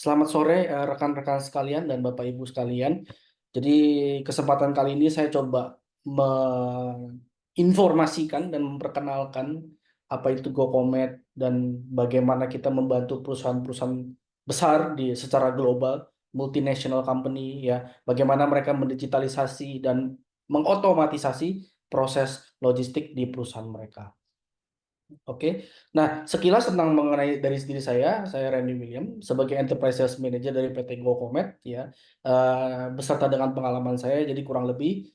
Selamat sore rekan-rekan sekalian dan Bapak Ibu sekalian. Jadi kesempatan kali ini saya coba menginformasikan dan memperkenalkan apa itu GoComet dan bagaimana kita membantu perusahaan-perusahaan besar secara global, multinational company ya, bagaimana mereka mendigitalisasi dan mengotomatisasi proses logistik di perusahaan mereka. Oke, nah sekilas tentang mengenai dari diri saya Randy William sebagai Enterprise Sales Manager dari PT GoComet ya, beserta dengan pengalaman saya jadi kurang lebih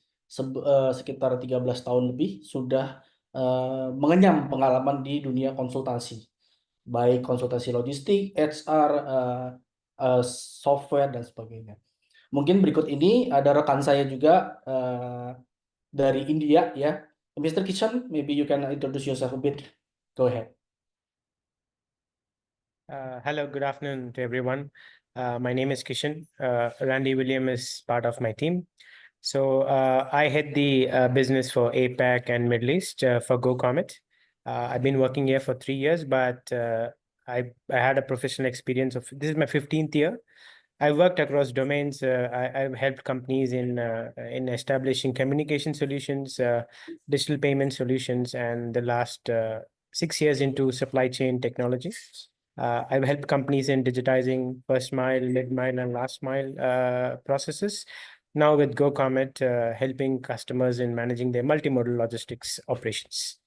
sekitar 13 tahun lebih sudah mengenyam pengalaman di dunia konsultasi, baik konsultasi logistik, HR, software dan sebagainya. Mungkin berikut ini ada rekan saya juga dari India ya, Mr. Kishan, maybe you can introduce yourself a bit. Go ahead. Hello, good afternoon to everyone. My name is Kishan. Randy William is part of my team. So I head the business for APAC and Middle East for GoComet. I've been working here for 3 years, but I had a professional experience of, this is my 15th year. I've worked across domains. I've helped companies in establishing communication solutions, digital payment solutions, and the last 6 years into supply chain technology. I've helped companies in digitizing first mile, mid mile, and last mile processes. Now with GoComet, helping customers in managing their multimodal logistics operations.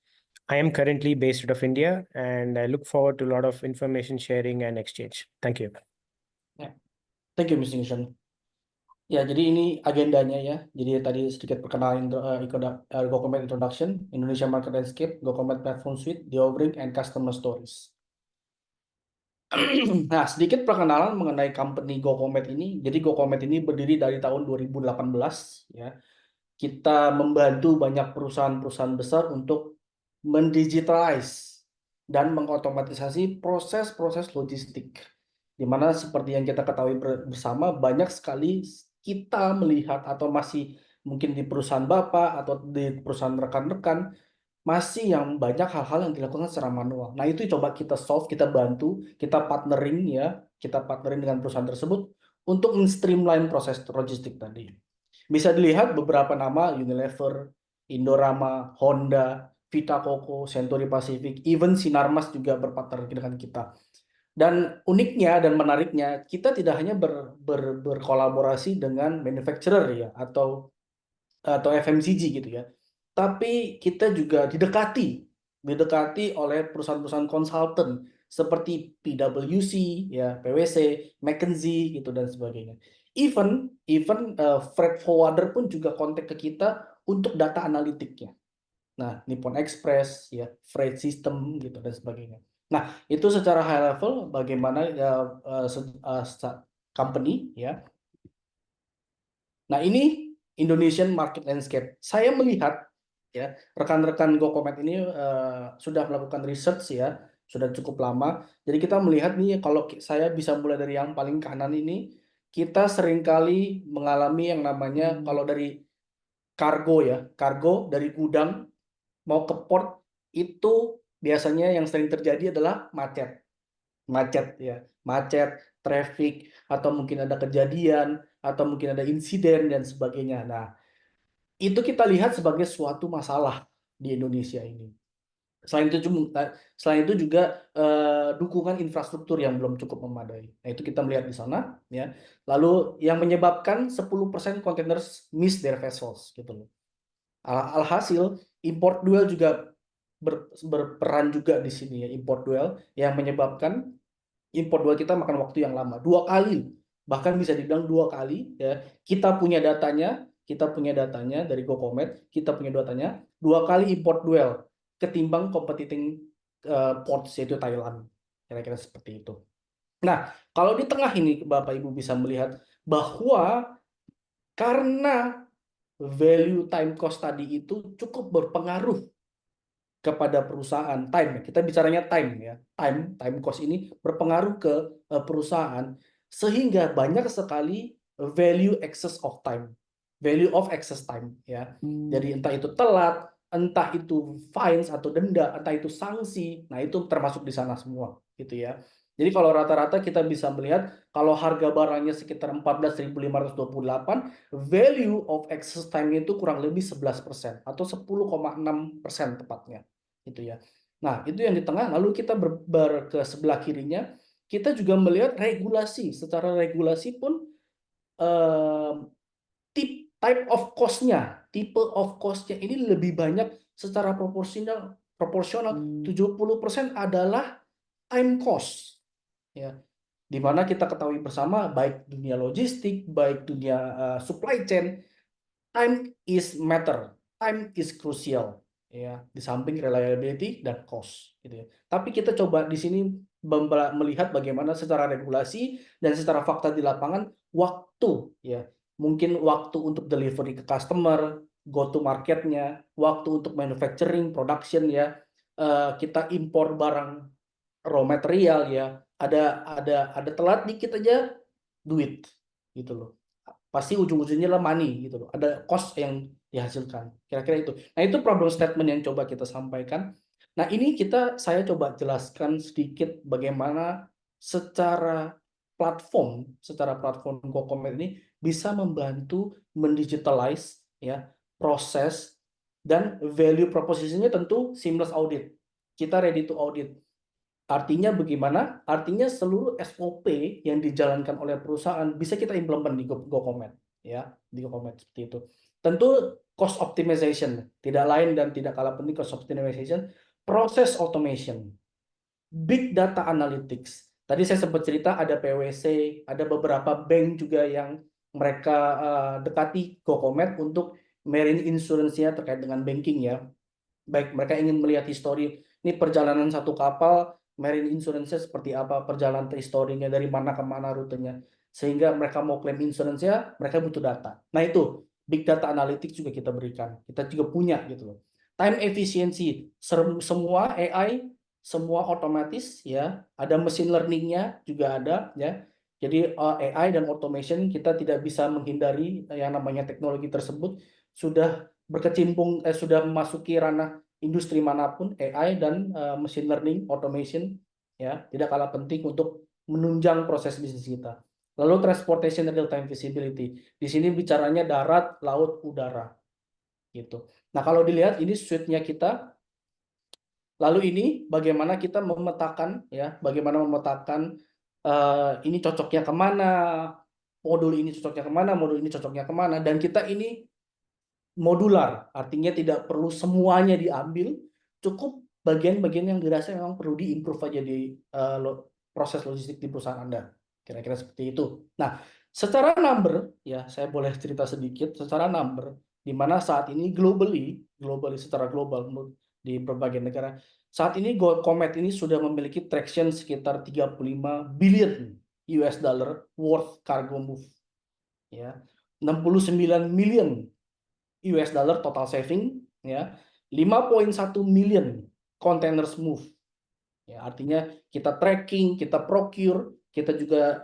I am currently based out of India, and I look forward to a lot of information sharing and exchange. Thank you. Thank you, Mr. Nishan. Ya, jadi ini agendanya ya. Jadi tadi sedikit perkenalan GoComet Introduction, Indonesia Market Landscape, GoComet Platform Suite, The Offering, and Customer Stories. Nah, sedikit perkenalan mengenai company GoComet ini. Jadi GoComet ini berdiri dari tahun 2018 ya. Kita membantu banyak perusahaan-perusahaan besar untuk mendigitalize dan mengotomatisasi proses-proses logistik. Di mana seperti yang kita ketahui bersama, banyak sekali kita melihat atau masih mungkin di perusahaan Bapak atau di perusahaan rekan-rekan masih yang banyak hal-hal yang dilakukan secara manual. Nah, itu coba kita solve, kita bantu, kita partnering ya, kita partnering dengan perusahaan tersebut untuk men-streamline proses logistik tadi. Bisa dilihat beberapa nama Unilever, Indorama, Honda, Vita Coco, Century Pacific, even Sinarmas juga berpartner dengan kita. Dan uniknya dan menariknya, kita tidak hanya berkolaborasi dengan manufacturer ya atau FMCG gitu ya, tapi kita juga didekati oleh perusahaan-perusahaan konsultan seperti PwC ya, PwC, McKinsey gitu dan sebagainya. Even freight forwarder pun juga kontak ke kita untuk data analitiknya. Nah, Nippon Express ya, freight system gitu dan sebagainya. Nah, itu secara high level bagaimana company ya. Nah, ini Indonesian Market Landscape. Saya melihat ya, rekan-rekan GoComet ini sudah melakukan research ya, sudah cukup lama. Jadi kita melihat nih, kalau saya bisa mulai dari yang paling kanan ini, kita seringkali mengalami yang namanya kalau dari kargo ya, kargo dari gudang mau ke port itu biasanya yang sering terjadi adalah macet ya, traffic, atau mungkin ada kejadian, atau mungkin ada insiden dan sebagainya. Nah, itu kita lihat sebagai suatu masalah di Indonesia ini. Selain itu juga dukungan infrastruktur yang belum cukup memadai. Nah, itu kita melihat di sana ya. Lalu yang menyebabkan 10% containers miss their vessels gitu loh. Alhasil import dual juga berperan juga di sini ya, import dual yang menyebabkan import dual kita makan waktu yang lama, 2 kali, bahkan bisa dibilang 2 kali ya. Kita punya datanya dari GoComet, kita punya datanya 2 kali import dual ketimbang competing ports yaitu Thailand, kira-kira seperti itu. Nah, kalau di tengah ini Bapak Ibu bisa melihat bahwa karena value time cost tadi itu cukup berpengaruh kepada perusahaan. Kita bicaranya time ya, time cost ini berpengaruh ke perusahaan, sehingga banyak sekali value excess of time ya. Jadi entah itu telat, entah itu fines atau denda, entah itu sanksi, nah itu termasuk di sana semua gitu ya. Jadi kalau rata-rata kita bisa melihat kalau harga barangnya sekitar 14.528, value of excess time itu kurang lebih 11% atau 10,6% tepatnya. Gitu ya. Nah, itu yang di tengah, lalu kita ke sebelah kirinya, kita juga melihat regulasi. Secara regulasi pun type of cost-nya, tipe of cost-nya ini lebih banyak secara proporsional 70% adalah time cost. Ya, di mana kita ketahui bersama baik dunia logistik, baik dunia supply chain, time is matter, time is crucial, ya, di samping reliability dan cost, gitu ya. Tapi kita coba di sini melihat bagaimana secara regulasi dan secara fakta di lapangan waktu, ya, mungkin waktu untuk delivery ke customer, go to marketnya, waktu untuk manufacturing, production, ya, kita impor barang raw material, ya, ada telat dikit aja duit, gitu loh. Pasti ujung-ujungnya lah money, gitu loh. Ada cost yang dihasilkan. Kira-kira itu. Nah, itu problem statement yang coba kita sampaikan. Nah, ini saya coba jelaskan sedikit bagaimana secara platform GoCommerce ini bisa membantu mendigitalize, ya, proses dan value proposition-nya tentu seamless audit. Kita ready to audit. Artinya bagaimana? Artinya seluruh SOP yang dijalankan oleh perusahaan bisa kita implement di GoCommerce, ya, di GoCommerce seperti itu. Tentu cost optimization, tidak lain dan tidak kalah penting cost optimization, proses automation, big data analytics. Tadi saya sempat cerita ada PwC, ada beberapa bank juga yang mereka dekati GoCommerce untuk marine insurance-nya terkait dengan banking, ya. Baik, mereka ingin melihat histori ini perjalanan satu kapal, marine insurance-nya seperti apa, perjalanan historinya dari mana ke mana rutenya, sehingga mereka mau klaim insurance-nya, mereka butuh data. Nah, itu big data analytics juga kita berikan, kita juga punya, gitu loh. Time efficiency, semua AI, semua otomatis, ya, ada machine learning-nya juga ada, ya. Jadi AI dan automation kita tidak bisa menghindari yang namanya teknologi tersebut sudah sudah memasuki ranah industri manapun. AI dan machine learning, automation, ya, tidak kalah penting untuk menunjang proses bisnis kita. Lalu transportation real time visibility. Di sini bicaranya darat, laut, udara, gitu. Nah, kalau dilihat ini suite-nya kita. Lalu ini bagaimana kita memetakan, ya, bagaimana memetakan ini cocoknya kemana, modul ini cocoknya kemana, modul ini cocoknya kemana, dan kita ini modular, artinya tidak perlu semuanya diambil, cukup bagian-bagian yang dirasa memang perlu diimprove aja di proses logistik di perusahaan Anda. Kira-kira seperti itu. Nah, secara number, ya, saya boleh cerita sedikit, secara number, di mana saat ini globally secara global di berbagai negara, saat ini GoCommerce ini sudah memiliki traction sekitar 35 billion US dollar worth cargo move, ya. 69 million US dollar total saving, ya. 5,1 million containers move, ya, artinya kita tracking, kita procure, kita juga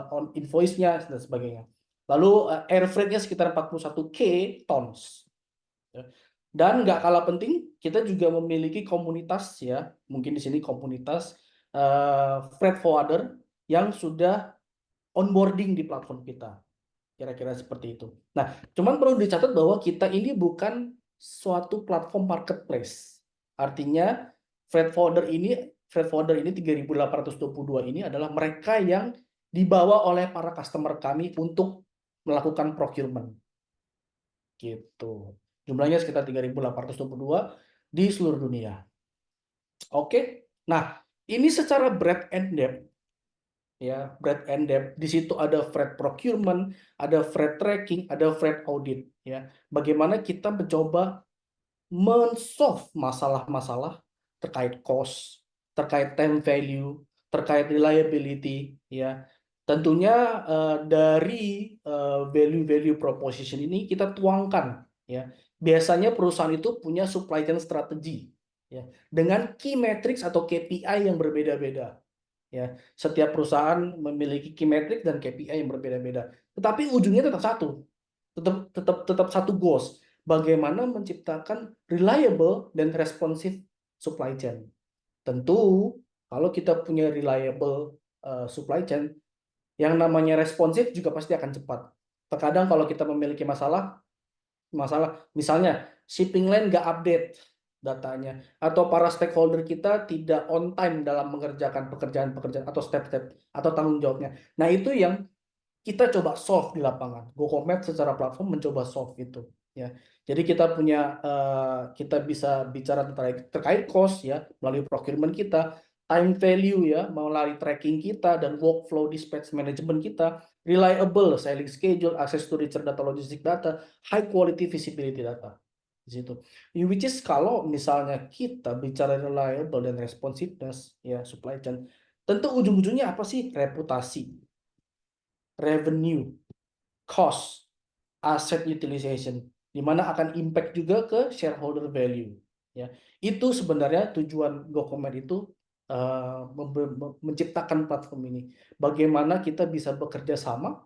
on invoice-nya dan sebagainya. Lalu air freight-nya sekitar 41K tons, ya. Dan nggak kalah penting, kita juga memiliki komunitas, ya, mungkin di sini komunitas freight forwarder yang sudah onboarding di platform kita. Kira-kira seperti itu. Nah, cuman perlu dicatat bahwa kita ini bukan suatu platform marketplace. Artinya freight forwarder ini 3.822 ini adalah mereka yang dibawa oleh para customer kami untuk melakukan procurement. Gitu. Jumlahnya sekitar 3.822 di seluruh dunia. Oke. Nah, ini secara breadth and depth, ya, breadth and depth. Di situ ada freight procurement, ada freight tracking, ada freight audit, ya. Bagaimana kita mencoba men-solve masalah-masalah terkait cost, terkait time value, terkait reliability, ya. Tentunya dari value-value proposition ini kita tuangkan, ya. Biasanya perusahaan itu punya supply chain strategy, ya, dengan key metrics atau KPI yang berbeda-beda. Ya, setiap perusahaan memiliki key metric dan KPI yang berbeda-beda. Tetapi ujungnya tetap satu, tetap satu goals. Bagaimana menciptakan reliable dan responsive supply chain. Tentu Kalau kita punya reliable supply chain, yang namanya responsif juga pasti akan cepat. Terkadang kalau kita memiliki masalah misalnya shipping line nggak update datanya, atau para stakeholder kita tidak on time dalam mengerjakan pekerjaan-pekerjaan atau step-step atau tanggung jawabnya. Nah, itu yang kita coba solve di lapangan. GoCommerce secara platform mencoba solve itu, ya. Jadi kita bisa bicara terkait cost, ya, melalui procurement kita, time value, ya, melalui tracking kita, dan workflow dispatch management kita, reliable selling schedule, access to richer data, logistic data, high quality visibility data di situ. Which is kalau misalnya kita bicara reliable dan responsiveness, ya, supply chain, tentu ujung-ujungnya apa sih? Reputasi, revenue, cost, asset utilization, di mana akan impact juga ke shareholder value. Ya, itu sebenarnya tujuan GoCommerce itu menciptakan platform ini. Bagaimana kita bisa bekerja sama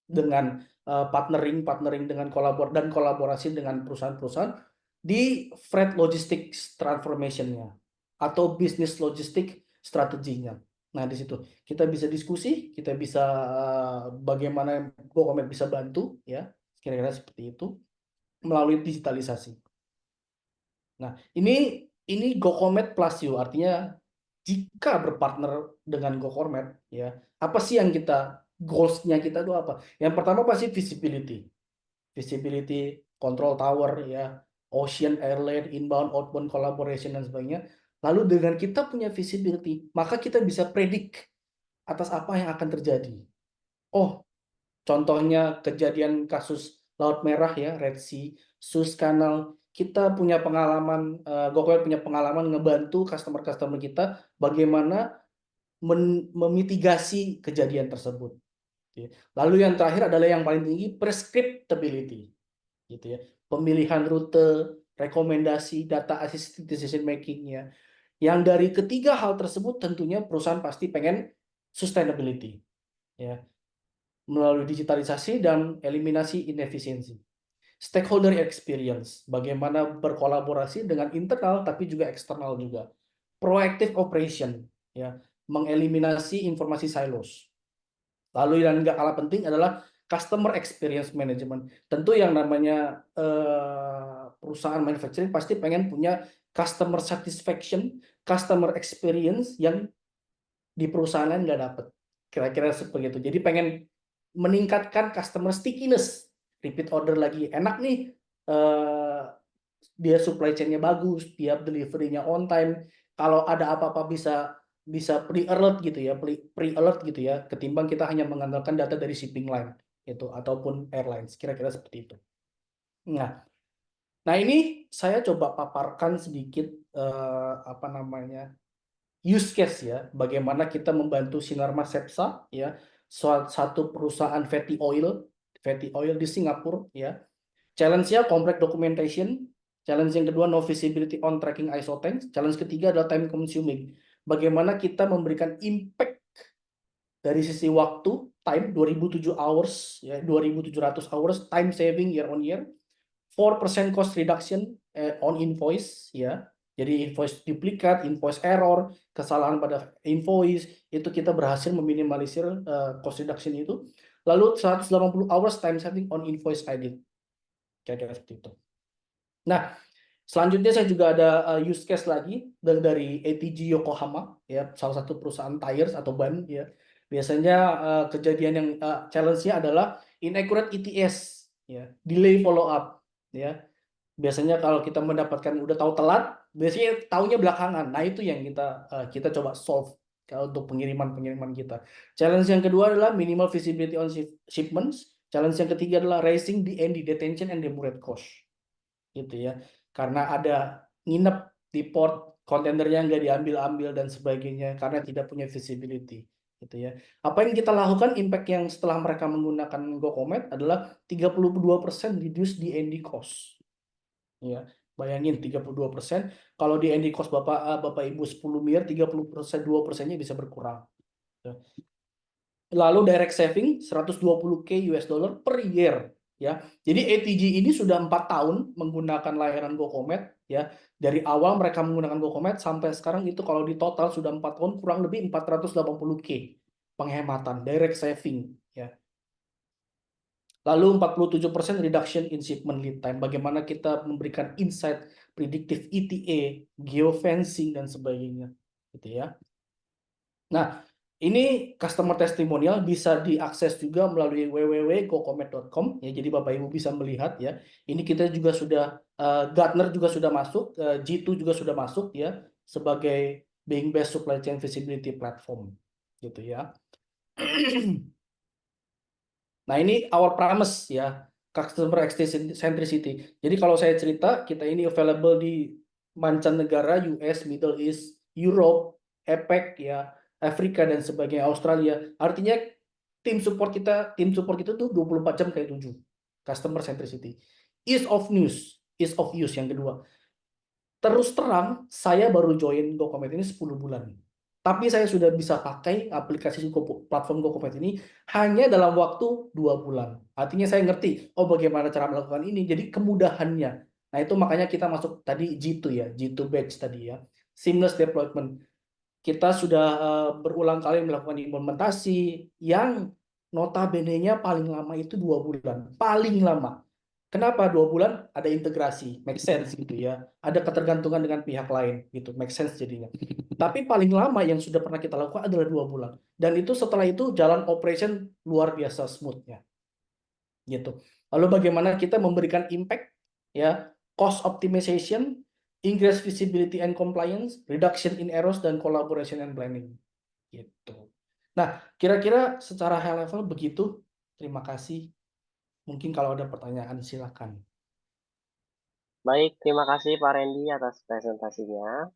dengan partnering dengan kolaborasi dengan perusahaan-perusahaan di freight logistics transformation-nya atau bisnis logistik strateginya. Nah, di situ kita bisa diskusi, kita bisa bagaimana GoCommerce bisa bantu, ya, kira-kira seperti itu melalui digitalisasi. Nah, ini GoCommerce Plus You, artinya jika berpartner dengan GoCommerce, ya, apa sih yang goals-nya kita itu apa? Yang pertama pasti visibility, control tower, ya, ocean, airline, inbound, outbound collaboration dan sebagainya. Lalu dengan kita punya visibility, maka kita bisa predik atas apa yang akan terjadi. Oh, contohnya kejadian kasus Laut Merah, ya, Red Sea, Suez Canal, kita punya pengalaman, GoCommerce punya pengalaman ngebantu customer-customer kita bagaimana memitigasi kejadian tersebut. Lalu yang terakhir adalah yang paling tinggi, prescriptability, gitu ya. Pemilihan rute, rekomendasi, data assisted decision making-nya. Yang dari ketiga hal tersebut tentunya perusahaan pasti pengen sustainability, ya, melalui digitalisasi dan eliminasi inefisiensi. Stakeholder experience, bagaimana berkolaborasi dengan internal tapi juga eksternal juga. Proactive operation, ya, mengeliminasi informasi silos. Lalu yang nggak kalah penting adalah customer experience management. Tentu yang namanya perusahaan manufacturing pasti pengen punya customer satisfaction, customer experience yang di perusahaan lain nggak dapat. Kira-kira seperti itu. Jadi pengen meningkatkan customer stickiness, repeat order lagi. Enak nih, dia supply chain-nya bagus, tiap delivery-nya on time. Kalau ada apa-apa bisa pre-alert gitu ya, pre-alert gitu ya, ketimbang kita hanya mengandalkan data dari shipping line itu ataupun airlines, kira-kira seperti itu. Nah, ini saya coba paparkan sedikit apa namanya use case, ya, bagaimana kita membantu Sinarmas Sepsa, ya, satu perusahaan fatty oil di Singapura, ya. Challenge-nya complex documentation. Challenge yang kedua, no visibility on tracking ISO tanks. Challenge ketiga adalah time consuming. Bagaimana kita memberikan impact dari sisi waktu, time 2007 hours, ya, 2700 hours time saving year on year. 4% cost reduction on invoice, ya. Jadi invoice duplikat, invoice error, kesalahan pada invoice, itu kita berhasil meminimalisir cost reduction itu. Lalu 180 hours time saving on invoice edit. Kira-kira seperti itu. Nah, selanjutnya saya juga ada use case lagi dari ATG Yokohama, ya, salah satu perusahaan tires atau ban, ya. Biasanya kejadian yang challenge-nya adalah inaccurate ETS, ya, delay follow up, ya. Biasanya kalau kita mendapatkan udah tahu telat, biasanya tahunya belakangan. Nah, itu yang kita coba solve untuk pengiriman kita. Challenge yang kedua adalah minimal visibility on shipments. Challenge yang ketiga adalah raising the detention and demurrage cost, gitu ya. Karena ada nginep di port, kontendernya nggak diambil-ambil dan sebagainya karena tidak punya visibility, gitu ya. Apa yang kita lakukan, impact yang setelah mereka menggunakan GoCommerce adalah 32% reduce the cost. Ya, bayangin 32%. Kalau di cost Bapak Ibu 10 miliar, 30%, 2%-nya bisa berkurang. Ya. Lalu direct saving 120K US dollar per year, ya. Jadi ATG ini sudah 4 tahun menggunakan layanan GoCommerce, ya. Dari awal mereka menggunakan GoCommerce sampai sekarang itu kalau di total sudah 4 tahun kurang lebih 480K penghematan, direct saving ya. Lalu 47% reduction in shipment lead time. Bagaimana kita memberikan insight predictive ETA, geofencing dan sebagainya gitu ya. Nah, ini customer testimonial bisa diakses juga melalui www.gocommerce.com ya. Jadi Bapak Ibu bisa melihat ya. Ini kita juga sudah Gartner juga sudah masuk, G2 juga sudah masuk ya sebagai being best supply chain visibility platform gitu ya. Nah, ini our promise ya, customer centricity. Jadi kalau saya cerita, kita ini available di mancanegara, US, Middle East, Europe, APEC ya, Afrika dan sebagainya, Australia. Artinya tim support kita tuh 24 jam kayak 7. Customer centricity. Ease of use yang kedua. Terus terang, saya baru join GoCommerce ini 10 bulan. Tapi saya sudah bisa pakai aplikasi platform GoCommerce ini hanya dalam waktu 2 bulan. Artinya saya ngerti, oh bagaimana cara melakukan ini. Jadi kemudahannya. Nah itu makanya kita masuk tadi G2 ya, G2 batch tadi ya. Seamless deployment. Kita sudah berulang kali melakukan implementasi yang notabene-nya paling lama itu 2 bulan. Paling lama. Kenapa 2 bulan? Ada integrasi, make sense gitu ya. Ada ketergantungan dengan pihak lain gitu, make sense jadinya. Tapi paling lama yang sudah pernah kita lakukan adalah 2 bulan. Dan itu setelah itu jalan operation luar biasa smoothnya gitu. Lalu bagaimana kita memberikan impact ya, cost optimization, increase visibility and compliance, reduction in errors dan collaboration and planning gitu. Nah, kira-kira secara high level begitu. Terima kasih. Mungkin kalau ada pertanyaan silakan. Baik, terima kasih Pak Randy atas presentasinya.